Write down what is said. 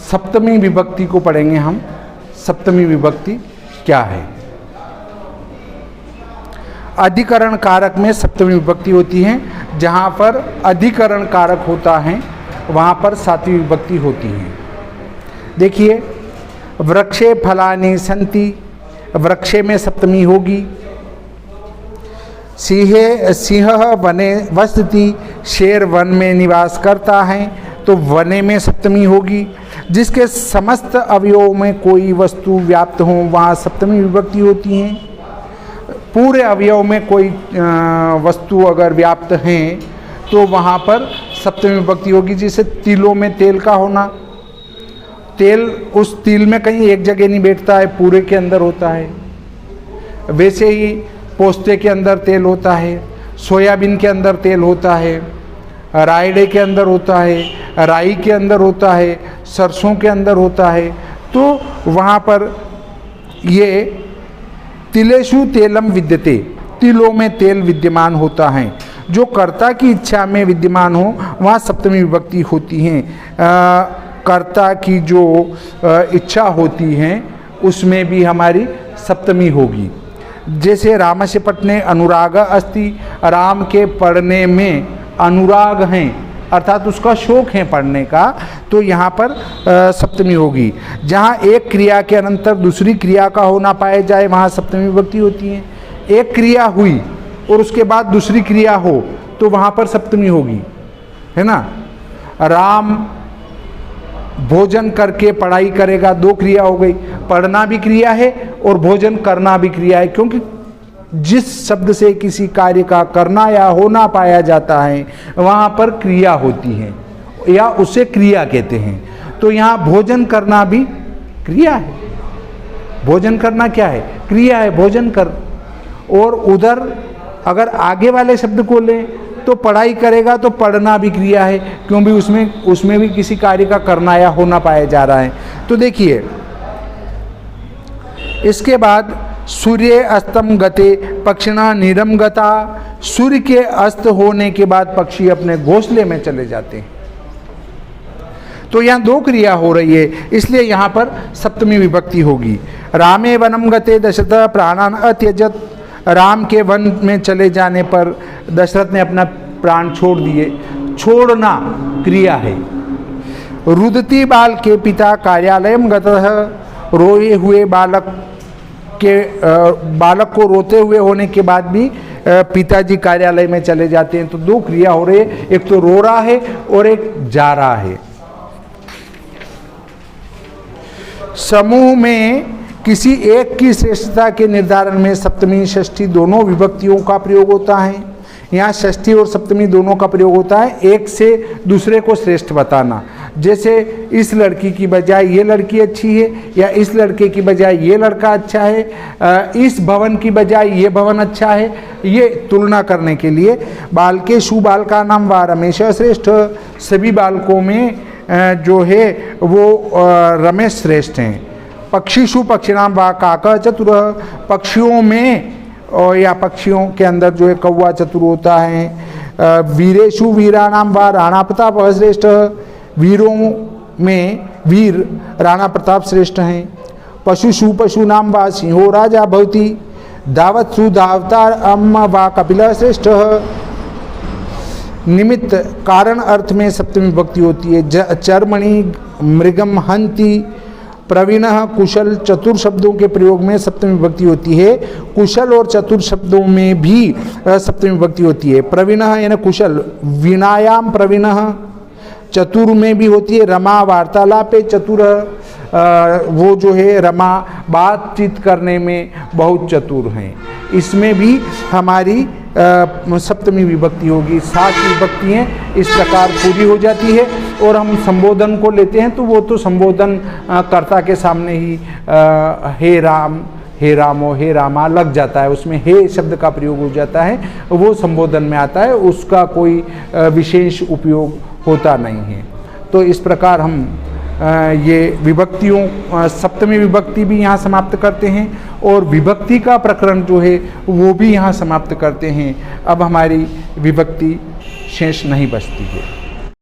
सप्तमी विभक्ति को पढ़ेंगे हम। सप्तमी विभक्ति क्या है? अधिकरण कारक में सप्तमी विभक्ति होती है। जहाँ पर अधिकरण कारक होता है वहाँ पर सातवीं विभक्ति होती है। देखिए, वृक्षे फलानि सन्ति, वृक्षे में सप्तमी होगी। सिंह वने वसति, शेर वन में निवास करता है, तो वने में सप्तमी होगी। जिसके समस्त अवयवों में कोई वस्तु व्याप्त हो वहाँ सप्तमी विभक्ति होती है। पूरे अवयव में कोई वस्तु अगर व्याप्त है तो वहाँ पर सप्तमी विभक्ति होगी। जैसे तिलों में तेल का होना, तेल उस तिल में कहीं एक जगह नहीं बैठता है, पूरे के अंदर होता है। वैसे ही पोस्ते के अंदर तेल होता है, सोयाबीन के अंदर तेल होता है, रायडे के अंदर होता है, राई के अंदर होता है, सरसों के अंदर होता है। तो वहाँ पर ये तिलेषु तेलम विद्यते, तिलों में तेल विद्यमान होता है। जो कर्ता की इच्छा में विद्यमान हो वहाँ सप्तमी विभक्ति होती है। कर्ता की जो इच्छा होती है उसमें भी हमारी सप्तमी होगी। जैसे रामस्य पठने अनुराग अस्ति, राम के पढ़ने में अनुराग हैं अर्थात उसका शौक है पढ़ने का, तो यहाँ पर सप्तमी होगी। जहाँ एक क्रिया के अनंतर दूसरी क्रिया का होना पाया जाए वहाँ सप्तमी विभक्ति होती है। एक क्रिया हुई और उसके बाद दूसरी क्रिया हो तो वहाँ पर सप्तमी होगी, है ना। राम भोजन करके पढ़ाई करेगा, दो क्रिया हो गई। पढ़ना भी क्रिया है और भोजन करना भी क्रिया है, क्योंकि जिस शब्द से किसी कार्य का करना या होना पाया जाता है वहाँ पर क्रिया होती है या उसे क्रिया कहते हैं। तो यहाँ भोजन करना भी क्रिया है। भोजन करना क्या है? क्रिया है, भोजन कर। और उधर अगर आगे वाले शब्द को लें तो पढ़ाई करेगा तो पढ़ना भी क्रिया है, क्योंकि उसमें भी किसी कार्य का करना या होना पाया जा रहा है। तो देखिए, इसके बाद सूर्य अस्तम गते पक्षिणा नीरम गता, सूर्य के अस्त होने के बाद पक्षी अपने घोंसले में चले जाते हैं। तो यहाँ दो क्रिया हो रही है, इसलिए यहाँ पर सप्तमी विभक्ति होगी। रामे वनम गते दशरथ प्राणान अत्यजत, राम के वन में चले जाने पर दशरथ ने अपना प्राण छोड़ दिए। छोड़ना क्रिया है। रुदती बाल के पिता कार्यालयम गतः, रोए हुए बालक को रोते हुए होने के बाद भी पिताजी कार्यालय में चले जाते हैं। तो दो क्रिया हो रही है, एक तो रो रहा है और एक जा रहा है। समूह में किसी एक की श्रेष्ठता के निर्धारण में सप्तमी षष्ठी दोनों विभक्तियों का प्रयोग होता है। यहाँ षष्ठी और सप्तमी दोनों का प्रयोग होता है, एक से दूसरे को श्रेष्ठ बताना। जैसे इस लड़की की बजाय ये लड़की अच्छी है, या इस लड़के की बजाय ये लड़का अच्छा है, इस भवन की बजाय ये भवन अच्छा है, ये तुलना करने के लिए। बालकेषु बालका नाम वा रमेश श्रेष्ठ, सभी बालकों में जो है वो रमेश श्रेष्ठ हैं। पक्षीषु पक्षिणाम वा काका चतुर, पक्षियों में या पक्षियों के अंदर जो है कौवा चतुर होता है। वीरेषु वीराणाम वा राणा प्रताप श्रेष्ठ, वीरों में वीर राणा प्रताप श्रेष्ठ हैं। पशुषु पशूनाम वा सिंहो राजा भवति, धावत्सु धावता अम वा कपिल श्रेष्ठ। निमित्त कारण अर्थ में सप्तमी विभक्ति होती है। चर्मणि मृगम हंति, प्रवीणः कुशल चतुर शब्दों के प्रयोग में सप्तमी विभक्ति होती है। कुशल और चतुर शब्दों में भी सप्तमी विभक्ति होती है। प्रवीणः यानी कुशल, वीणायाम प्रवीणः, चतुर में भी होती है। रमा वार्तालापे चतुर, वो जो है रमा बातचीत करने में बहुत चतुर हैं। इसमें भी हमारी सप्तमी विभक्ति होगी। 7 विभक्तियाँ इस प्रकार पूरी हो जाती है। और हम संबोधन को लेते हैं तो वो तो संबोधन कर्ता के सामने ही हे राम, हे रामो, हे रामा लग जाता है, उसमें हे शब्द का प्रयोग हो जाता है, वो संबोधन में आता है, उसका कोई विशेष उपयोग होता नहीं है। तो इस प्रकार हम ये विभक्तियों, सप्तमी विभक्ति भी यहाँ समाप्त करते हैं और विभक्ति का प्रकरण जो है वो भी यहाँ समाप्त करते हैं। अब हमारी विभक्ति शेष नहीं बचती है।